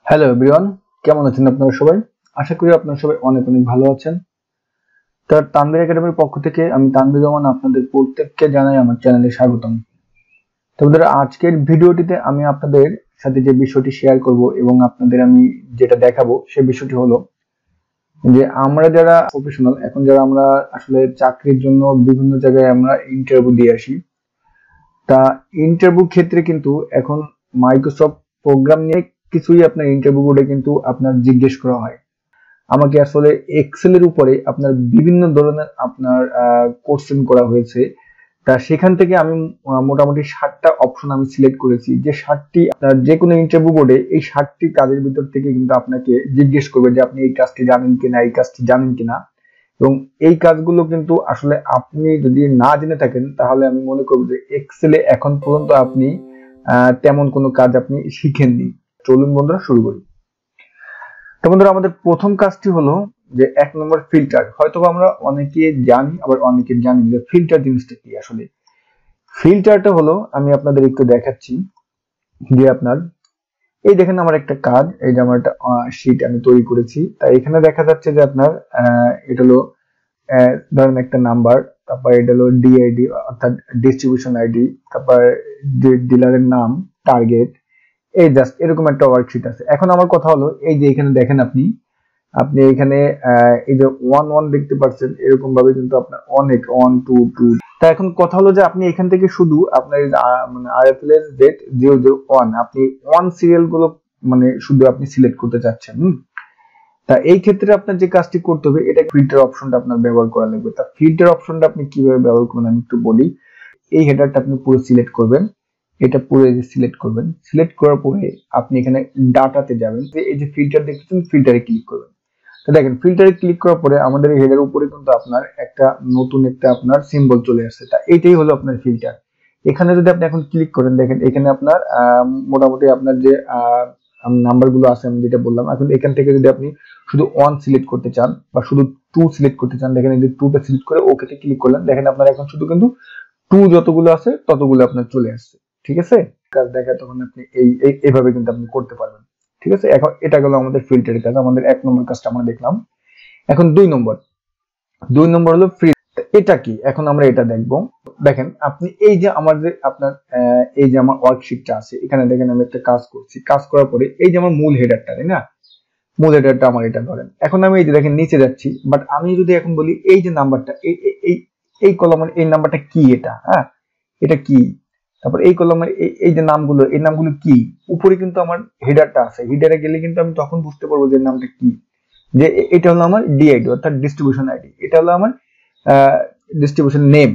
Hello everyone, কেমন আছেন আপনারা সবাই? আশা করি আপনারা সবাই অনেক অনেক ভালো আছেন। তার তানভীর একাডেমির পক্ষ থেকে আমি তানভীর রহমান আপনাদের প্রত্যেককে জানাই আমার চ্যানেলে স্বাগতম। তো বন্ধুরা, আজকের ভিডিওটিতে আমি আপনাদের সাথে যে বিষয়টি শেয়ার করব এবং আপনাদের আমি যেটা দেখাবো সে বিষয়টি হলো যে আমরা যারা প্রফেশনাল, এখন যারা আমরা আসলে চাকরির জন্য বিভিন্ন জায়গায় আমরা ইন্টারভিউ দিয়ে আসি, তা ইন্টারভিউ ক্ষেত্রে কিন্তু এখন মাইক্রোসফট প্রোগ্রাম নিয়ে কিছুই আপনার ইন্টারভিউ বোর্ডে কিন্তু আপনার জিজ্ঞেস করা হয়। আমাকে আসলে এক্সেলের উপরে আপনার বিভিন্ন ধরনের আপনার কোশ্চেন করা হয়েছে। তা সেখান থেকে আমি মোটামুটি 7টা অপশন আমি সিলেক্ট করেছি, যে 7টি আপনার যে কোনো ইন্টারভিউ বোর্ডে এই 7টি কাজের ভিতর থেকে কিন্তু আপনাকে জিজ্ঞেস করবে যে আপনি এই কাজটি জানেন কিনা, এই কাজটি জানেন কিনা। এবং এই কাজগুলো কিন্তু আসলে আপনি যদি না জেনে থাকেন তাহলে আমি মনে করব যে এক্সেলে এখন পর্যন্ত আপনি তেমন কোনো কাজ আপনি শিখেননি। চলুন বন্ধুরা শুরু করি। তো বন্ধুরা, আমাদের প্রথম কাজটি হলো যে 1 নম্বর ফিল্টার। হয়তো আমরা অনেকে জানি, আবার অনেকে জানি যে ফিল্টার জিনিসটা কি। আসলে ফিল্টারটা হলো, আমি আপনাদের একটু দেখাচ্ছি যে আপনার এই দেখেন আমার একটা কাজ, এই যে আমার একটা শীট আমি তৈরি করেছি। তাই এখানে দেখা যাচ্ছে যে আপনার এটা হলো ধরেন একটা নাম্বার, তারপর এটা হলো ডিআইডি অর্থাৎ ডিস্ট্রিবিউশন আইডি, তারপর ডিলারের নাম, টার্গেট, এই জাস্ট এরকম একটা ওয়ার্কশিট আছে। এখন আমার কথা হলো, এই যে এখানে দেখেন আপনি আপনি এখানে এই যে 1 1 দেখতে পাচ্ছেন, এরকম ভাবে কিন্তু আপনার অনেক 1 2 2। তা এখন কথা হলো যে আপনি এখান থেকে শুধু আপনার মানে আরএফএল এর ডেট 001, আপনি 1 সিরিয়াল গুলো মানে শুধু আপনি সিলেক্ট করতে চাচ্ছেন। তা এই ক্ষেত্রে আপনার যে কাজটি করতে হবে, এটা ফিল্টার অপশনটা আপনার ব্যবহার করা লাগবে। তা ফিল্টার অপশনটা আপনি কিভাবে ব্যবহার করবেন আমি একটু বলি। এই হেডারটা আপনি পুরো সিলেক্ট করবেন, এটা পুরো এই যে সিলেক্ট করবেন। সিলেক্ট করার পরে আপনি এখানে ডাটাতে যাবেন, এই যে ফিল্টার দেখতেছেন, ফিল্টারে ক্লিক করবেন। তো দেখেন ফিল্টারে ক্লিক করার পরে আমাদের এই হেডার উপরে কিন্তু আপনার একটা নতুন একটা আপনার সিম্বল চলে আসছে। তা এইটাই হলো আপনার ফিল্টার। এখানে যদি আপনি এখন ক্লিক করেন, দেখেন এখানে আপনার মোটামুটি আপনার যে নাম্বার গুলো আছে আমি যেটা বললাম, এখন এখান থেকে যদি আপনি শুধু 1 সিলেক্ট করতে চান বা শুধু 2 সিলেক্ট করতে চান, দেখেন এই যে 2টা সিলেক্ট করে ওকেতে ক্লিক করলেন, দেখেন আপনার এখন শুধু কিন্তু 2 যতগুলো আছে ততগুলো আপনার চলে আসছে। ঠিক আছে, কাজ দেখায় তখন আপনি এইভাবে কিন্তু আপনি করতে পারবেন। ঠিক আছে, এখন এটা গেল আমাদের ফিল্টারের কাজ। আমাদের 1 নম্বর কাজটা আমরা দেখলাম। এখন 2 নম্বর হলো ফ্রি। এটা কি, এখন আমরা এটা দেখব। দেখেন আপনি এই যে আমার যে আপনার এই যে আমার ওয়ার্কশিটটা আছে, এখানে দেখেন আমি একটা কাজ করছি। কাজ করার পরে এই যে আমার মূল হেডারটা, তাই না, মূল হেডারটা আমার এটা ধরেন। এখন আমি এই যে দেখেন নিচে যাচ্ছি, বাট আমি যদি এখন বলি এই যে নাম্বারটা, এই কলামের এই নাম্বারটা কি, এটা এটা কি, তারপর এই কলামের এই যে নামগুলো, এই নামগুলো কি, উপরে কিন্তু আমার হেডারটা আছে। হেডারে গেলে কিন্তু আমি তখন বুঝতে পারবো যে নামটা কি। যে এটা হলো আমার ডিআইডি অর্থাৎ ডিস্ট্রিবিউশন আইডি, এটা হলো আমার ডিস্ট্রিবিউশন নেম,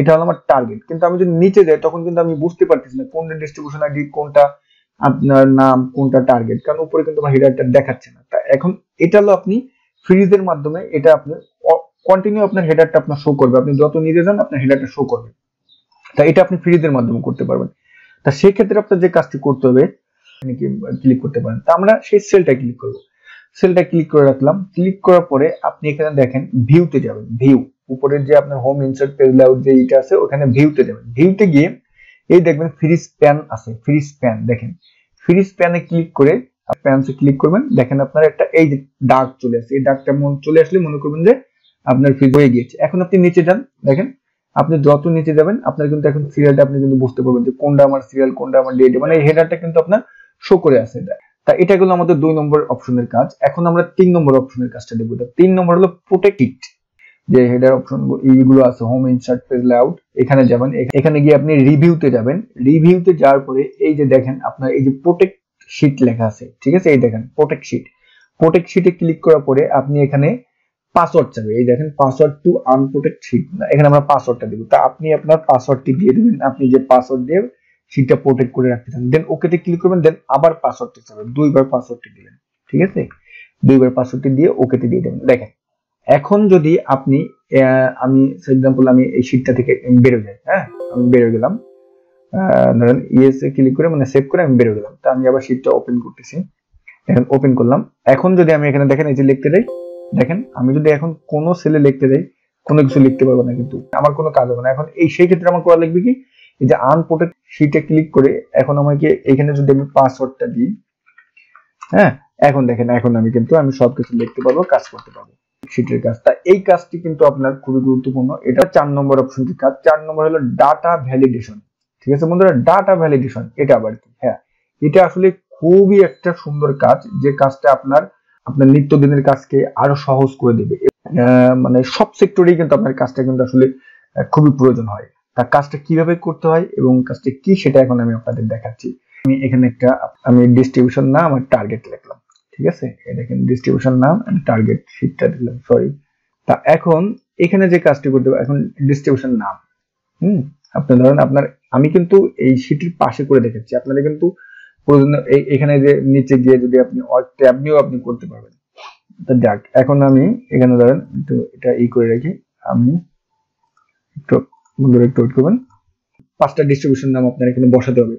এটা হলো আমার টার্গেট। কিন্তু আমি যদি নিচে যাই তখন কিন্তু আমি বুঝতে পারতেছি না কোনটা ডিস্ট্রিবিউশন আইডি, কোনটা আপনার নাম, কোনটা টার্গেট, কারণ উপরে কিন্তু আমার হেডারটা দেখাচ্ছে না। তা এখন এটা হলো আপনি ফ্রিজের মাধ্যমে এটা আপনি কন্টিনিউ আপনার হেডারটা আপনার শো করবে। আপনি যত নিচে যান আপনার হেডারটা শো করবে। তা এটা আপনি ফ্রিজের মাধ্যমে করতে পারবেন। তা সেক্ষেত্রে আপনার যে কাজটি করতে হবে, ক্লিক করতে পারেন। তা আমরা সেই সেলটা ক্লিক করব। সেলটা ক্লিক করে রাখলাম। ক্লিক করার পরে আপনি এখানে দেখেন ভিউতে যাবেন। ভিউ উপরের যে আপনার হোম ইনসার্ট পেজ লেআউট যে এটা আছে, ওখানে ভিউতে যাবেন। ভিউতে গিয়ে এই দেখবেন ফ্রি স্প্যান আছে, ফ্রি স্প্যান দেখেন। ফ্রি স্প্যানে ক্লিক করে স্প্যানসে ক্লিক করবেন, দেখেন আপনার একটা এই যে দাগ চলে আসছে। এই দাগটা চলে আসলে মনে করবেন যে আপনার ফ্রি হয়ে গিয়েছে। এখন আপনি নিচে যান, দেখেন আপনি যত নিচে যাবেন আপনার কিন্তু এখন সিরিয়ালটা আপনি কিন্তু বুঝতে পারবেন যে কোনটা আমার সিরিয়াল, কোনটা আমার ডেট, মানে এই হেডারটা কিন্তু আপনার শো করে আছে। তা এটা হলো আমাদের 2 নম্বর অপশনের কাজ। এখন আমরা 3 নম্বর অপশনের কাজটা দেখব। 3 নম্বর হলো প্রোটেক্ট ইট। যে হেডার অপশন এইগুলো আছে, হোম ইনসার্ট পেজ লেআউট, এখানে যাবেন। এখানে গিয়ে আপনি রিভিউতে যাবেন। রিভিউতে যাওয়ার পরে এই যে দেখেন আপনার এই যে প্রোটেক্ট শিট লেখা আছে, ঠিক আছে, এই দেখেন প্রোটেক্ট শিট। প্রোটেক্ট শিটে ক্লিক করার পরে আপনি এখানে পাসওয়ার্ড চাবে, এই দেখেন পাসওয়ার্ড টু আনপ্রোটেক্ট শিট, এখানে আমরা পাসওয়ার্ডটা দেব। তা আপনি আপনার পাসওয়ার্ডটি দিয়ে দিবেন, আপনি যে পাসওয়ার্ড দিয়ে শিটটা প্রোটেক্ট করে রাখতে চান। দেন ওকেতে ক্লিক করবেন, দেন আবার পাসওয়ার্ডটি চাবেন, 2বার পাসওয়ার্ডটি দিলেন। ঠিক আছে, 2বার পাসওয়ার্ডটি দিয়ে ওকেতে দিয়ে দেবেন। দেখেন এখন যদি আপনি আমি ফর এক্সাম্পল আমি এই শিটটা থেকে বেরো যাই, আমি বেরো গেলাম, ধরেন ইয়েস এ ক্লিক করে মানে সেভ করে আমি বেরো গেলাম। তা আমি আবার শিটটা ওপেন করতেছি, এখন ওপেন করলাম। এখন যদি আমি এখানে দেখেন এই যে লিখতে যাই, দেখেন আমি যদি এখন কোনো সেলে লিখতে যাই কোনো কিছু লিখতে পারবো না, কিন্তু আমার কোনো কাজ হবে না। এখন সেই ক্ষেত্রে আমার করা লাগবে কি, এই যে আনপ্রোটেক্ট শিটে ক্লিক করে এখন আমাকে এখানে যদি আমি পাসওয়ার্ডটা দিই, হ্যাঁ, এখন দেখেন, এখন আমি সবকিছু দেখতে পারবো, কাজ করতে পারবো শীটের কাজ। তা এই কাজটি কিন্তু আপনার খুবই গুরুত্বপূর্ণ। এটা 4 নম্বর অপশনটির কাজ। 4 নম্বর হলো ডাটা ভ্যালিডেশন। ঠিক আছে বন্ধুরা, ডাটা ভ্যালিডেশন এটা আবার কি? হ্যাঁ, এটা আসলে খুবই একটা সুন্দর কাজ, যে কাজটা আপনার নিত্যদিনের কাজকে আরো সহজ করে দেবে। মানে সব সেক্টরেই কিন্তু আপনার কাজটা কিন্তু আসলে খুবই প্রয়োজন হয়। তা কাজটা কিভাবে করতে হয় এবং কাজটা কি, সেটা এখন আমি আপনাদের দেখাচ্ছি। আমি এখানে আমি ডিস্ট্রিবিউশন নাম আর টার্গেট লিখলাম। ঠিক আছে, এই দেখেন ডিস্ট্রিবিউশন নাম এন্ড টার্গেট শীটটা দিলাম, সরি। তা এখন এখানে যে কাজটি করতে হবে, এখন ডিস্ট্রিবিউশন নাম, আপনি ধরেন আমি কিন্তু এই শীটের পাশে করে দেখাচ্ছি, আপনারা কিন্তু প্রয়োজন এখানে যে নিচে গিয়ে যদি আপনি ট্যাব নিয়েও আপনি করতে পারবেন। তো যাক, এখন আমি এখানে ধরেন একটু এটা করে রাখি, আমি একটু বন্ধুরা একটু ওয়েট করবেন। 5টা ডিস্ট্রিবিউশন নাম আপনার এখানে বসাতে হবে।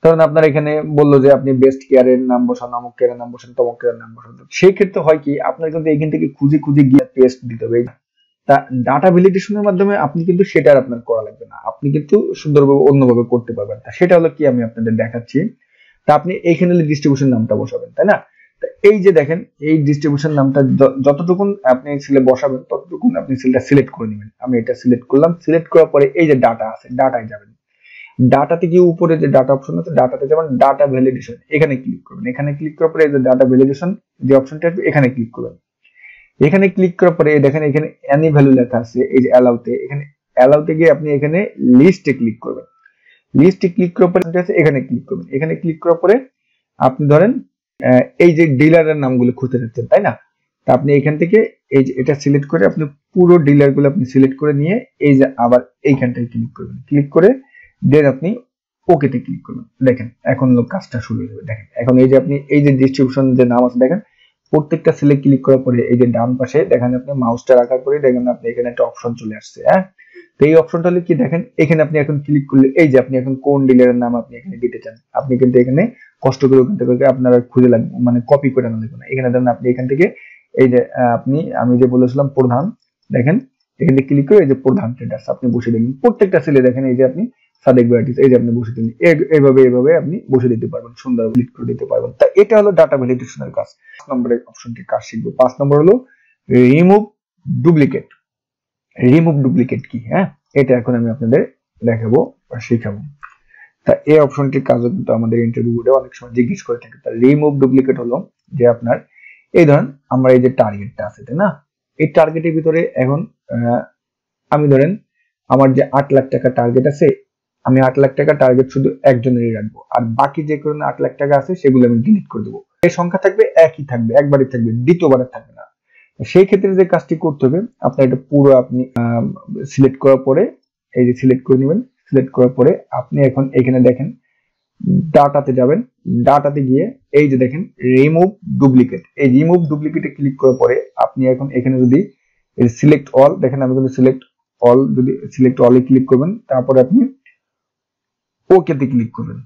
কারণ আপনার এখানে বললো যে আপনি বেস্ট কেয়ারের নাম বসান, অমুক কেয়ারের নাম বসান, তমুক কেয়ারের নাম বসান। সেই ক্ষেত্রে হয় কি, আপনার কিন্তু এখান থেকে খুঁজে খুঁজে গিয়ে পেস্ট দিতে হবে। তা ডাটা ভ্যালিডেশনের মাধ্যমে আপনি কিন্তু সেটা আর আপনার করা লাগবে না, আপনি কিন্তু সুন্দরভাবে অন্যভাবে করতে পারবেন। তা সেটা হলো কি, আমি আপনাদের দেখাচ্ছি। তা আপনি এইখানে ডিস্ট্রিবিউশন নামটা বসাবেন, তাই না? এই যে দেখেন, এই ডিস্ট্রিবিউশন নামটা যতটুকুন আপনি সেলে বসাবেন ততটুকুন আপনি সেলটা সিলেক্ট করে নেবেন। আমি এটা সিলেক্ট করলাম। সিলেক্ট করার পরে এই যে ডাটা আছে, ডাটায় যাবেন। ডাটাতে গিয়ে উপরে যে ডাটা অপশন আছে, ডাটাতে যাবেন, ডাটা ভ্যালিডেশন এখানে ক্লিক করবেন। এখানে ক্লিক করার পরে এই যে ডাটা ভ্যালিডেশন যে অপশনটা আছে, এখানে ক্লিক করবেন। এখানে ক্লিক করার পরে দেখেন এখানে এনি ভ্যালু লেখা আছে, এই যে অ্যালাউতে, এখানে অ্যালাউতে গিয়ে আপনি এখানে লিস্টে ক্লিক করবেন। লিস্টে ক্লিক করার পরে এখানে ক্লিক করবেন। এখানে ক্লিক করার পরে আপনি ধরেন এই যে ডিলারের নামগুলো খুঁজে যাচ্ছেন, তাই না? তা আপনি এখান থেকে এই যে এটা সিলেক্ট করে আপনি পুরো ডিলার গুলো আপনি সিলেক্ট করে নিয়ে এই যে আবার এইখানটায় ক্লিক করবেন। ক্লিক করে দেন আপনি ওকে তে ক্লিক করবেন। দেখেন এখন কাজটা শুরু হয়ে যাবে। দেখেন এখন এই যে আপনি এই যে ডিস্ট্রিবিউশন যে নাম আছে, দেখেন প্রত্যেকটা সেলে ক্লিক করার পরে এই যে ডান পাশে দেখেন আপনি মাউসটা রাখার পরে দেখেন আপনি এখানে একটা অপশন চলে আসছে। হ্যাঁ, তো এই অপশনটা হলো কি, দেখেন এখানে আপনি এখন ক্লিক করলে এই যে আপনি এখন কোন ডিলারের নাম আপনি এখানে দিতে চান, আপনি কিন্তু এখানে কষ্ট করে ওখান থেকে আপনারা খুঁজে লাগবে, মানে কপি করে আনা লাগবে না। এখানে ধরেন আপনি এখান থেকে এই যে আমি যে বলেছিলাম প্রধান, দেখেন এখানে ক্লিক করে এই যে প্রধান ট্রেডার্স আপনি বসে দিলেন। প্রত্যেকটা সেলে দেখেন এই যে আপনি সাদেক ভ্যারাইটিস এই যে আপনি বসে দিলেন। এইভাবে আপনি বসে দিতে পারবেন, সুন্দর ক্লিক করে দিতে পারবেন। তা এটা হলো ডাটা ভ্যালিডেশনের কাজ। 5 নম্বরের অপশনটির কাজ শিখবো। 5 নম্বর হলো রিমুভ ডুপ্লিকেট। রিমুভ ডুপ্লিকেট কি? হ্যাঁ, এটা এখন আমি আপনাদের দেখাবো বা শেখাবো। তা এই অপশনটির কাজও কিন্তু আমাদের ইন্টারভিউ বোর্ডে অনেক সময় জিজ্ঞেস করে থাকে। তা রিমুভ ডুপ্লিকেট হলো যে আপনার এই ধরেন আমরা এই যে টার্গেটটা আছে, তাই না? এই টার্গেটের ভিতরে এখন আমি ধরেন আমার যে 8 লাখ টাকা টার্গেট আছে, আমি 8 লাখ টাকা টার্গেট শুধু একজনেরই রাখবো, আর বাকি যে কোনো 8 লাখ টাকা আছে সেগুলো আমি ডিলিট করে দেবো। এই সংখ্যা থাকবে একই থাকবে, একবারই থাকবে, দ্বিতীয়বারে থাকবে না। সেই ক্ষেত্রে যে কাজটি করতে হবে, আপনার এটা পুরো আপনি সিলেক্ট করার পরে এই যে সিলেক্ট করে নেবেন। সিলেক্ট করার পরে আপনি এখন এখানে দেখেন ডাটাতে যাবেন। ডাটাতে গিয়ে এই যে দেখেন রিমুভ ডুপ্লিকেট, এই রিমুভ ডুপ্লিকেটে ক্লিক করার পরে আপনি এখন এখানে যদি সিলেক্ট অল, দেখেন আমি কিন্তু সিলেক্ট অল, যদি সিলেক্ট অলে ক্লিক করবেন তারপরে আপনি ওকে তে ক্লিক করবেন।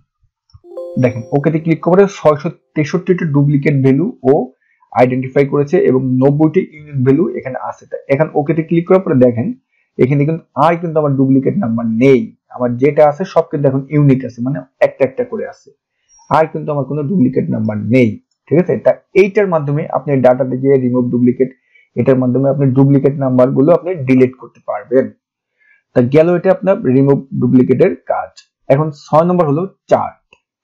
দেখেন ওকে তে ক্লিক করে 663টা ডুপ্লিকেট ভ্যালু ও আইডেন্টিফাই করেছে এবং 90টি ইউনিক ভ্যালু এখানে আছে। এখন ওকে তে ক্লিক করার পরে দেখেন এখানে কিন্তু আমার ডুপ্লিকেট নাম্বার নেই, আমার যেটা আছে সব কিন্তু এখন ইউনিক আছে, মানে একটা একটা করে আছে, আর কিন্তু আমার কোনো ডুপ্লিকেট নাম্বার নেই। ঠিক আছে, তা এইটার মাধ্যমে আপনি ডাটাতে গিয়ে রিমুভ ডুপ্লিকেট, এটার মাধ্যমে আপনি ডুপ্লিকেট নাম্বার গুলো আপনি ডিলিট করতে পারবেন। তা গেল এটা আপনার রিমুভ ডুপ্লিকেটের কাজ। এখন 6 নম্বর হলো চার্ট।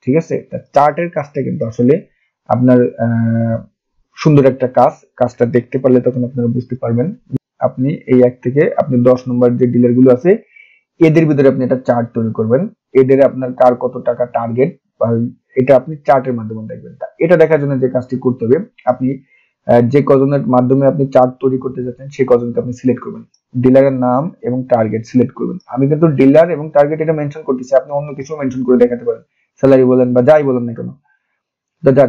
ঠিক আছে, তা চার্টের কাজটা কিন্তু আসলে আপনার সুন্দর একটা কাজ। কাজটা দেখতে পারলে তখন আপনারা বুঝতে পারবেন। আপনি এই এক থেকে আপনি 10 নম্বর যে ডিলার গুলো আছে এদের ভিতরে আপনি একটা চার্ট তৈরি করবেন। এদের আপনার কার কত টাকা টার্গেট, এটা আপনি চার্টের মাধ্যমে দেখবেন। এটা দেখার জন্য যে কাজটি করতে হবে, আপনি যে কজনের মাধ্যমে আপনি চার্ট তৈরি করতে যাচ্ছেন সেই কজনকে আপনি সিলেক্ট করবেন। ডিলারের নাম এবং টার্গেট সিলেক্ট করবেন। আমি কিন্তু ডিলার এবং টার্গেট এটা মেনশন করতেছি, আপনি অন্য কিছু মেনশন করে দেখাতে পারেন, স্যালারি বলেন বা যাই বলেন না কেন।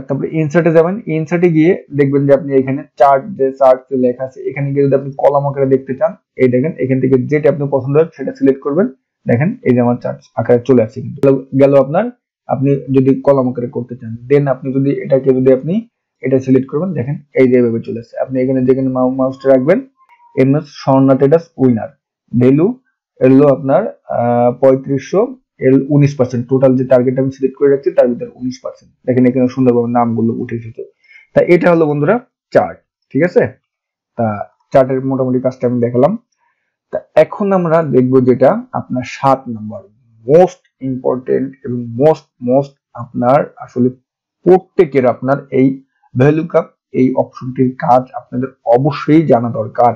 তারপরে ইনসার্টে যাবেন। ইনসার্টে গিয়ে দেখবেন যে আপনি এখানে চার্ট লেখা আছে, এখানে গিয়ে যদি আপনি কলাম আকারে দেখতে চান, এই দেখেন এখান থেকে যেটা আপনি পছন্দ হয় সেটা সিলেক্ট করবেন। দেখেন এই যে আমার চার্ট আকারে চলে আসছে। কিন্তু গেল আপনার, আপনি যদি কলাম আকারে করতে চান দেন আপনি যদি এটাকে যদি আপনি এটা সিলেক্ট করবেন, দেখেন এই যে এভাবে চলে আসছে। আপনি এখানে যেখানে মাউসটা রাখবেন MS Swarna traders winner value এলো আপনার 3500 এর 19%, টোটাল যে টার্গেট আমি সিলেক্ট করে রাখছি তার ভিতরে 19%। দেখেন এখানে সুন্দরভাবে নামগুলো উঠে এসেছে। তা এটা হলো বন্ধুরা চার্ট, ঠিক আছে। তা চার্টের মোটামুটি কাজটা আমি দেখালাম। তা এখন আমরা দেখব যেটা আপনার 7 নম্বর মোস্ট ইম্পর্টেন্ট এবং মোস্ট আপনার আসলে প্রত্যেকের আপনার এই ভ্যালু কাপ এই অপশনটির কাজ আপনাদের অবশ্যই জানা দরকার।